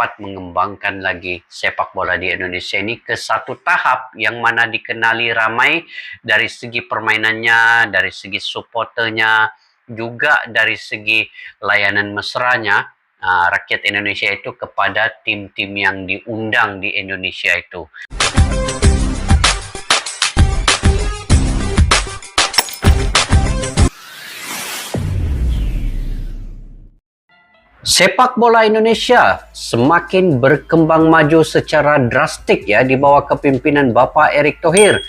dapat mengembangkan lagi sepak bola di Indonesia ini ke satu tahap yang mana dikenali ramai dari segi permainannya, dari segi supporternya, juga dari segi layanan mesranya rakyat Indonesia itu kepada tim-tim yang diundang di Indonesia itu. Sepak bola Indonesia semakin berkembang maju secara drastik ya di bawah kepimpinan Bapak Erick Thohir.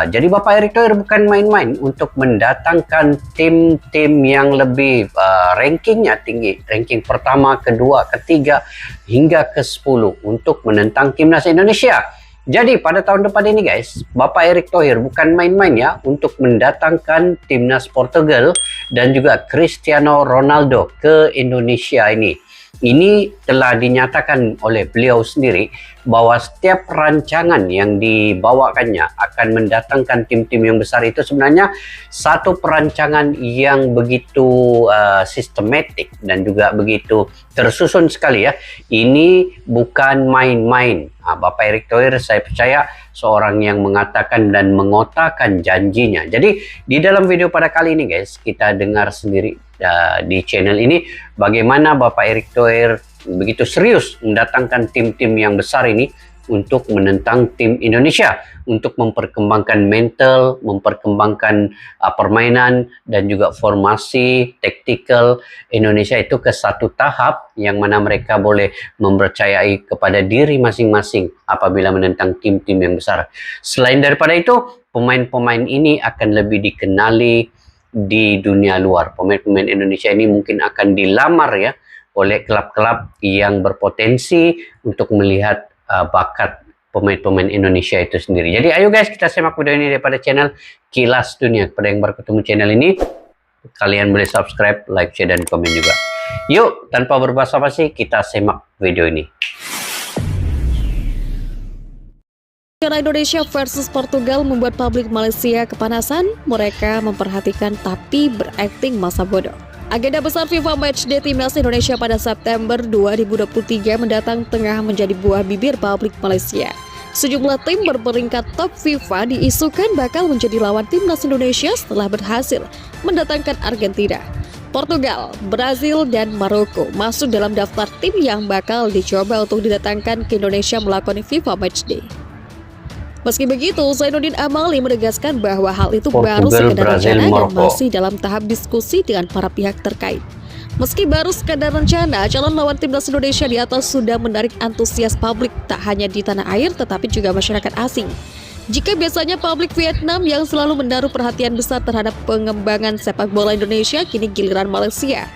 Jadi Bapak Erick Thohir bukan main-main untuk mendatangkan tim-tim yang lebih rankingnya tinggi, ranking pertama, kedua, ketiga hingga ke-10 untuk menentang timnas Indonesia. Jadi pada tahun depan ini guys, Bapak Erick Thohir bukan main-main ya untuk mendatangkan timnas Portugal dan juga Cristiano Ronaldo ke Indonesia ini. Ini telah dinyatakan oleh beliau sendiri bahwa setiap rancangan yang dibawakannya akan mendatangkan tim-tim yang besar itu sebenarnya satu perancangan yang begitu sistematik dan juga begitu tersusun sekali ya. Ini bukan main-main. Bapak Erick Thohir saya percaya seorang yang mengatakan dan mengotakkan janjinya. Jadi di dalam video pada kali ini guys, kita dengar sendiri di channel ini bagaimana Bapak Erick Thohir begitu serius mendatangkan tim-tim yang besar ini untuk menentang tim Indonesia, untuk memperkembangkan mental, memperkembangkan permainan dan juga formasi taktikal Indonesia itu ke satu tahap yang mana mereka boleh mempercayai kepada diri masing-masing apabila menentang tim-tim yang besar. Selain daripada itu, pemain-pemain ini akan lebih dikenali di dunia luar. Pemain-pemain Indonesia ini mungkin akan dilamar ya oleh klub-klub yang berpotensi untuk melihat bakat pemain-pemain Indonesia itu sendiri. Jadi ayo guys, kita simak video ini daripada channel Kilas Dunia. Kepada yang baru ketemu channel ini, kalian boleh subscribe, like, share, dan komen juga. Yuk, tanpa berbasa-basi, kita simak video ini. Indonesia versus Portugal membuat publik Malaysia kepanasan. Mereka memperhatikan tapi berakting masa bodoh. Agenda besar FIFA Matchday Timnas Indonesia pada September 2023 mendatang tengah menjadi buah bibir publik Malaysia. Sejumlah tim berperingkat top FIFA diisukan bakal menjadi lawan Timnas Indonesia setelah berhasil mendatangkan Argentina, Portugal, Brazil, dan Maroko masuk dalam daftar tim yang bakal dicoba untuk didatangkan ke Indonesia melakoni FIFA Matchday. Meski begitu, Zainuddin Amali menegaskan bahwa hal itu baru sekadar rencana dan masih dalam tahap diskusi dengan para pihak terkait. Meski baru sekadar rencana, calon lawan timnas Indonesia di atas sudah menarik antusias publik tak hanya di tanah air tetapi juga masyarakat asing. Jika biasanya publik Vietnam yang selalu menaruh perhatian besar terhadap pengembangan sepak bola Indonesia, kini giliran Malaysia.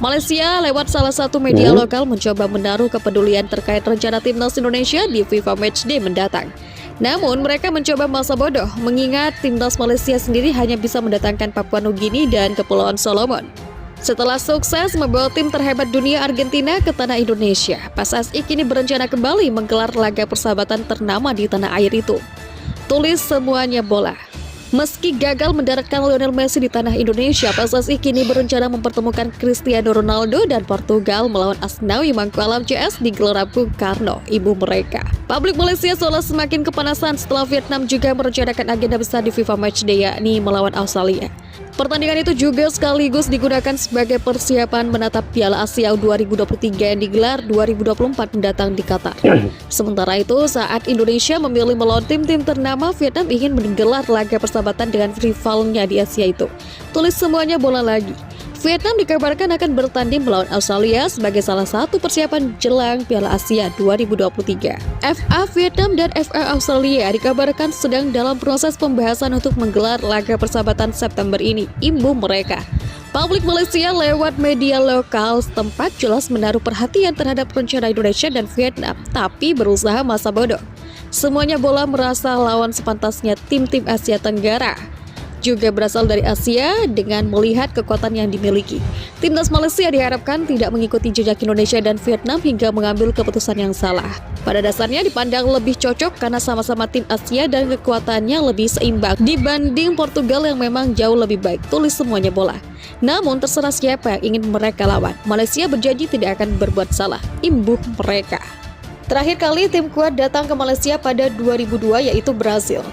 Malaysia lewat salah satu media lokal mencoba menaruh kepedulian terkait rencana timnas Indonesia di FIFA Matchday mendatang. Namun mereka mencoba masa bodoh mengingat timnas Malaysia sendiri hanya bisa mendatangkan Papua Nugini dan Kepulauan Solomon. Setelah sukses membawa tim terhebat dunia Argentina ke tanah Indonesia, PSSI kini berencana kembali menggelar laga persahabatan ternama di tanah air itu. Tulis semuanya bola. Meski gagal mendaratkan Lionel Messi di tanah Indonesia, PSSI kini berencana mempertemukan Cristiano Ronaldo dan Portugal melawan Asnawi Mangkualam CS di Gelora Bung Karno, ibu mereka. Publik Malaysia seolah semakin kepanasan setelah Vietnam juga merencanakan agenda besar di FIFA Matchday, yakni melawan Australia. Pertandingan itu juga sekaligus digunakan sebagai persiapan menatap Piala Asia 2023 yang digelar 2024 mendatang di Qatar. Sementara itu, saat Indonesia memilih melawan tim-tim ternama, Vietnam ingin menggelar laga persahabatan dengan rivalnya di Asia itu. Tulis semuanya bola lagi. Vietnam dikabarkan akan bertanding melawan Australia sebagai salah satu persiapan jelang Piala Asia 2023. FA Vietnam dan FA Australia dikabarkan sedang dalam proses pembahasan untuk menggelar laga persahabatan September ini, imbu mereka. Publik Malaysia lewat media lokal setempat jelas menaruh perhatian terhadap rencana Indonesia dan Vietnam, tapi berusaha masa bodoh. Semuanya bola merasa lawan sepantasnya tim-tim Asia Tenggara. juga berasal dari Asia dengan melihat kekuatan yang dimiliki. Timnas Malaysia diharapkan tidak mengikuti jejak Indonesia dan Vietnam hingga mengambil keputusan yang salah. Pada dasarnya dipandang lebih cocok karena sama-sama tim Asia dan kekuatannya lebih seimbang dibanding Portugal yang memang jauh lebih baik, tulis semuanya bola. Namun terserah siapa yang ingin mereka lawan. Malaysia berjanji tidak akan berbuat salah, imbuh mereka. Terakhir kali tim kuat datang ke Malaysia pada 2002 yaitu Brazil.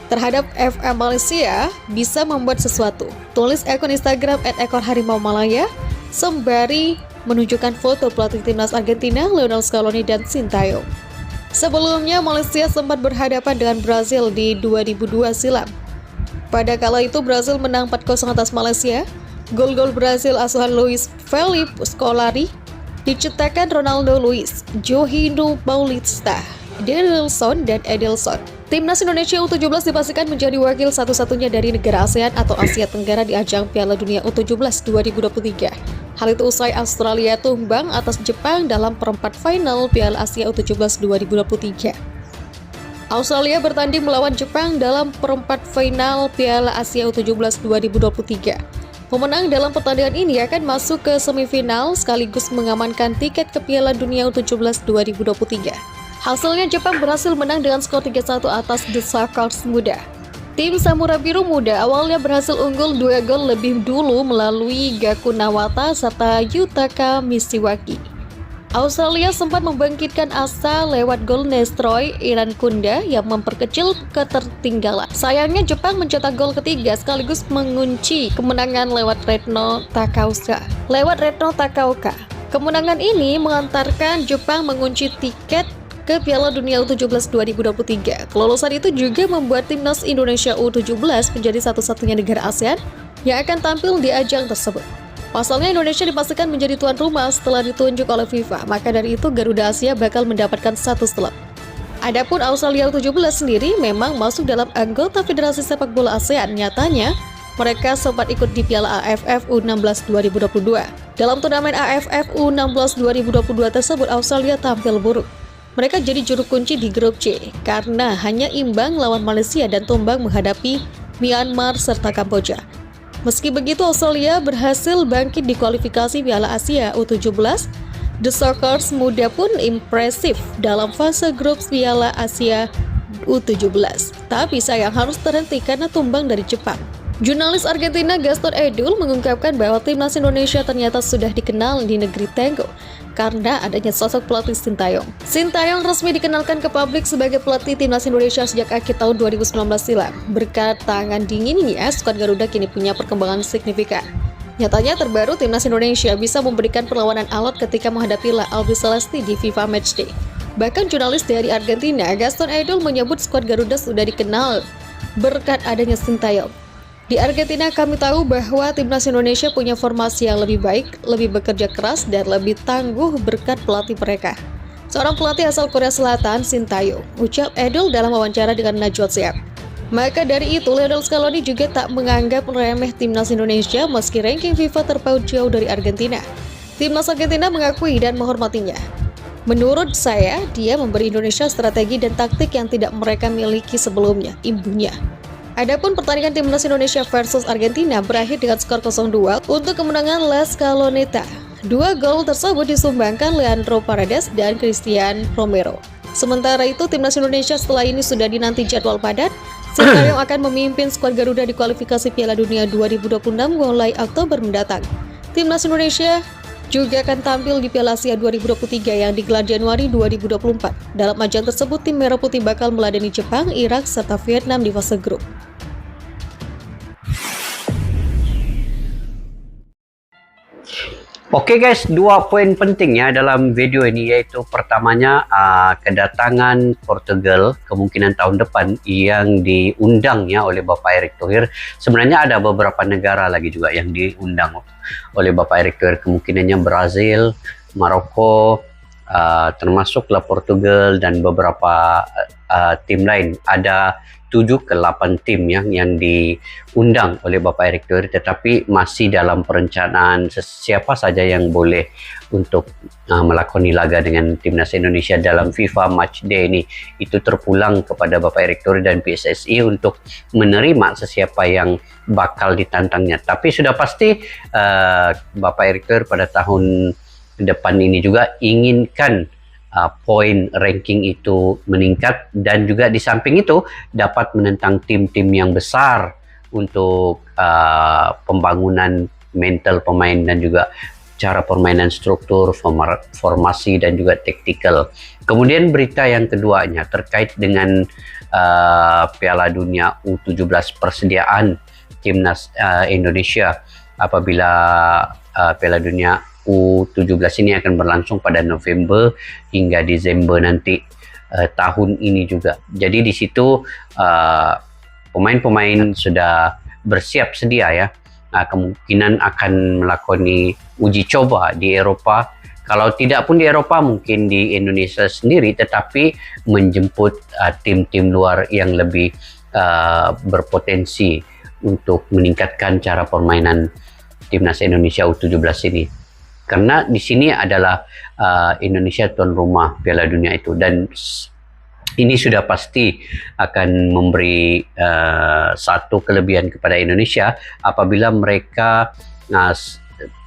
Terhadap FM Malaysia bisa membuat sesuatu, tulis akun Instagram @ekorharimaumalaya sembari menunjukkan foto pelatih timnas Argentina Lionel Scaloni dan Sintayong. Sebelumnya Malaysia sempat berhadapan dengan Brazil di 2002 silam. Pada kala itu Brazil menang 4-0 atas Malaysia. Gol-gol Brazil asuhan Luis Felipe Scolari diciptakan Ronaldo Luis, Johinho Paulista, Denilson dan Edelson. Timnas Indonesia U17 dipastikan menjadi wakil satu-satunya dari negara ASEAN atau Asia Tenggara di ajang Piala Dunia U17 2023. Hal itu usai Australia tumbang atas Jepang dalam perempat final Piala Asia U17 2023. Australia bertanding melawan Jepang dalam perempat final Piala Asia U17 2023. Pemenang dalam pertandingan ini akan masuk ke semifinal sekaligus mengamankan tiket ke Piala Dunia U17 2023. Hasilnya Jepang berhasil menang dengan skor 3-1 atas The Sharks muda. Tim Samurai Biru muda awalnya berhasil unggul 2 gol lebih dulu melalui Gaku Nawata serta Yutaka Mishiwaki. Australia sempat membangkitkan asa lewat gol Nestroy Irankunda yang memperkecil ketertinggalan. Sayangnya Jepang mencetak gol ketiga sekaligus mengunci kemenangan lewat Retno Takaoka. Kemenangan ini mengantarkan Jepang mengunci tiket ke Piala Dunia U17 2023. Kelolosan itu juga membuat timnas Indonesia U17 menjadi satu-satunya negara ASEAN yang akan tampil di ajang tersebut. Pasalnya Indonesia dipastikan menjadi tuan rumah setelah ditunjuk oleh FIFA, maka dari itu Garuda Asia bakal mendapatkan satu slot. Adapun Australia U17 sendiri memang masuk dalam anggota Federasi Sepak Bola ASEAN. Nyatanya, mereka sempat ikut di Piala AFF U16 2022. Dalam turnamen AFF U16 2022 tersebut, Australia tampil buruk. Mereka jadi juru kunci di grup C karena hanya imbang lawan Malaysia dan tumbang menghadapi Myanmar serta Kamboja. Meski begitu, Australia berhasil bangkit di kualifikasi Piala Asia U17. The Sharks muda pun impresif dalam fase grup Piala Asia U17. Tapi sayang harus terhenti karena tumbang dari Jepang. Jurnalis Argentina Gaston Edul mengungkapkan bahwa timnas Indonesia ternyata sudah dikenal di negeri Tango karena adanya sosok pelatih Sintayong. Sintayong resmi dikenalkan ke publik sebagai pelatih timnas Indonesia sejak akhir tahun 2019 silam. Berkat tangan dinginnya, skuad Garuda kini punya perkembangan signifikan. Nyatanya terbaru timnas Indonesia bisa memberikan perlawanan alot ketika menghadapi La Albiceleste di FIFA Matchday. Bahkan jurnalis dari Argentina Gaston Edul menyebut skuad Garuda sudah dikenal berkat adanya Sintayong. Di Argentina kami tahu bahwa timnas Indonesia punya formasi yang lebih baik, lebih bekerja keras, dan lebih tangguh berkat pelatih mereka. Seorang pelatih asal Korea Selatan, Sintayong, ucap Edul dalam wawancara dengan Najwa Shihab. Maka dari itu, Lionel Scaloni juga tak menganggap remeh timnas Indonesia meski ranking FIFA terpaut jauh dari Argentina. Timnas Argentina mengakui dan menghormatinya. Menurut saya, dia memberi Indonesia strategi dan taktik yang tidak mereka miliki sebelumnya, imbuhnya. Adapun pertandingan timnas Indonesia versus Argentina berakhir dengan skor 0-2 untuk kemenangan La Scaloneta. 2 gol tersebut disumbangkan Leandro Paredes dan Christian Romero. Sementara itu, timnas Indonesia setelah ini sudah dinanti jadwal padat. Sintayong akan memimpin skuad Garuda di kualifikasi Piala Dunia 2026 mulai Oktober mendatang. Timnas Indonesia juga akan tampil di Piala Asia 2023 yang digelar Januari 2024. Dalam ajang tersebut, tim Merah Putih bakal meladeni Jepang, Irak, serta Vietnam di fase grup. Oke guys, 2 poin pentingnya dalam video ini, yaitu pertamanya kedatangan Portugal kemungkinan tahun depan yang diundangnya oleh Bapak Erick Thohir. Sebenarnya ada beberapa negara lagi juga yang diundang oleh Bapak Erick Thohir, kemungkinannya Brazil, Maroko, termasuklah Portugal dan beberapa tim lain. Ada 7 ke 8 tim yang diundang oleh Bapak Erick Thohir, tetapi masih dalam perencanaan siapa saja yang boleh untuk melakoni laga dengan Timnas Indonesia dalam FIFA Matchday ini. Itu terpulang kepada Bapak Erick Thohir dan PSSI untuk menerima sesiapa yang bakal ditantangnya. Tapi sudah pasti Bapak Erick Thohir pada tahun depan ini juga inginkan poin ranking itu meningkat, dan juga di samping itu dapat menentang tim-tim yang besar untuk pembangunan mental pemain dan juga cara permainan, struktur, formasi dan juga taktikal. Kemudian berita yang keduanya terkait dengan Piala Dunia U17 persediaan Timnas Indonesia apabila Piala Dunia U17 ini akan berlangsung pada November hingga Desember nanti tahun ini juga. Jadi di situ pemain-pemain sudah bersiap sedia ya. Kemungkinan akan melakoni uji coba di Eropa. Kalau tidak pun di Eropa, mungkin di Indonesia sendiri, tetapi menjemput tim-tim luar yang lebih berpotensi untuk meningkatkan cara permainan Timnas Indonesia U17 ini. Karena di sini adalah Indonesia tuan rumah Piala Dunia itu, dan ini sudah pasti akan memberi satu kelebihan kepada Indonesia apabila mereka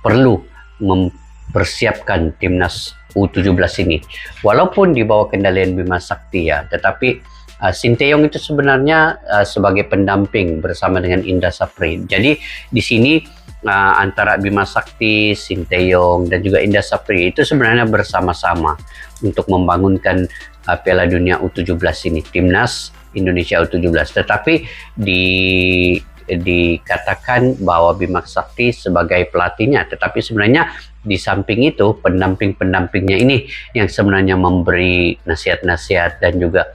perlu mempersiapkan Timnas U17 ini. Walaupun di bawah kendalian Bima Sakti ya, tetapi Sinteyong itu sebenarnya sebagai pendamping bersama dengan Indra Sapri. Jadi di sini antara Bima Sakti, Sinteyong dan juga Indra Sapri itu sebenarnya bersama-sama untuk membangunkan Piala Dunia U17 ini, Timnas Indonesia U17. Tetapi dikatakan bahwa Bima Sakti sebagai pelatihnya, tetapi sebenarnya di samping itu pendamping-pendampingnya ini yang sebenarnya memberi nasihat-nasihat dan juga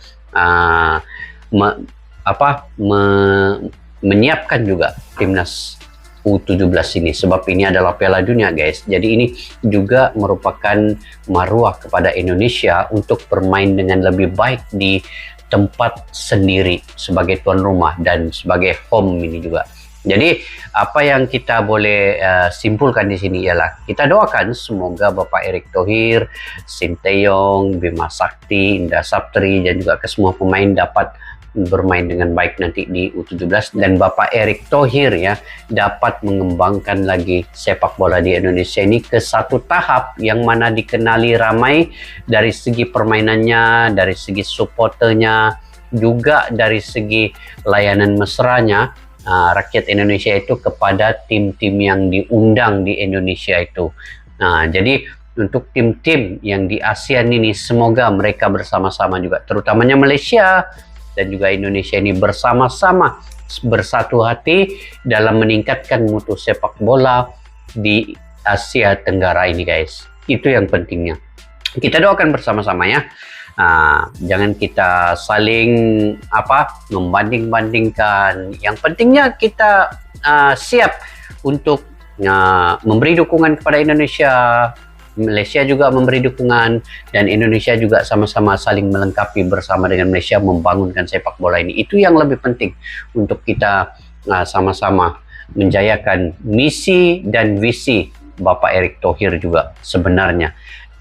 menyiapkan juga Timnas U17 ini, sebab ini adalah Piala Dunia guys. Jadi ini juga merupakan maruah kepada Indonesia untuk bermain dengan lebih baik di tempat sendiri sebagai tuan rumah dan sebagai home ini juga. Jadi apa yang kita boleh simpulkan di sini ialah kita doakan semoga Bapak Erick Thohir, Sinteyong, Bima Sakti, Indra Sapri dan juga kesemua pemain dapat bermain dengan baik nanti di U17, dan Bapak Erick Thohir ya dapat mengembangkan lagi sepak bola di Indonesia ini ke satu tahap yang mana dikenali ramai dari segi permainannya, dari segi supporternya, juga dari segi layanan mesranya rakyat Indonesia itu kepada tim-tim yang diundang di Indonesia itu. Jadi untuk tim-tim yang di ASEAN ini semoga mereka bersama-sama juga, terutamanya Malaysia dan juga Indonesia ini bersama-sama bersatu hati dalam meningkatkan mutu sepak bola di Asia Tenggara ini guys. Itu yang pentingnya. Kita doakan bersama-sama ya. Jangan kita saling membanding-bandingkan. Yang pentingnya kita siap untuk memberi dukungan kepada Indonesia. Malaysia juga memberi dukungan, dan Indonesia juga sama-sama saling melengkapi bersama dengan Malaysia membangunkan sepak bola ini. Itu yang lebih penting untuk kita sama-sama menjayakan misi dan visi Bapak Erick Thohir juga. Sebenarnya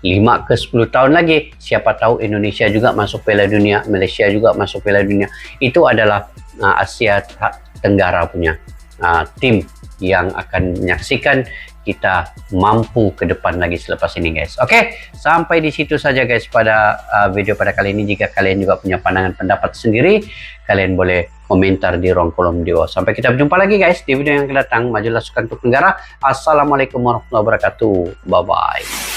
5 ke 10 tahun lagi siapa tahu Indonesia juga masuk Piala Dunia, Malaysia juga masuk Piala Dunia. Itu adalah Asia Tenggara punya tim yang akan menyaksikan kita mampu ke depan lagi selepas ini guys. Oke, sampai di situ saja guys pada video pada kali ini. Jika kalian juga punya pandangan pendapat sendiri, kalian boleh komentar di ruang kolom di bawah. Sampai kita berjumpa lagi guys di video yang akan datang. Majulah sukan untuk negara. Assalamualaikum warahmatullahi wabarakatuh. Bye bye.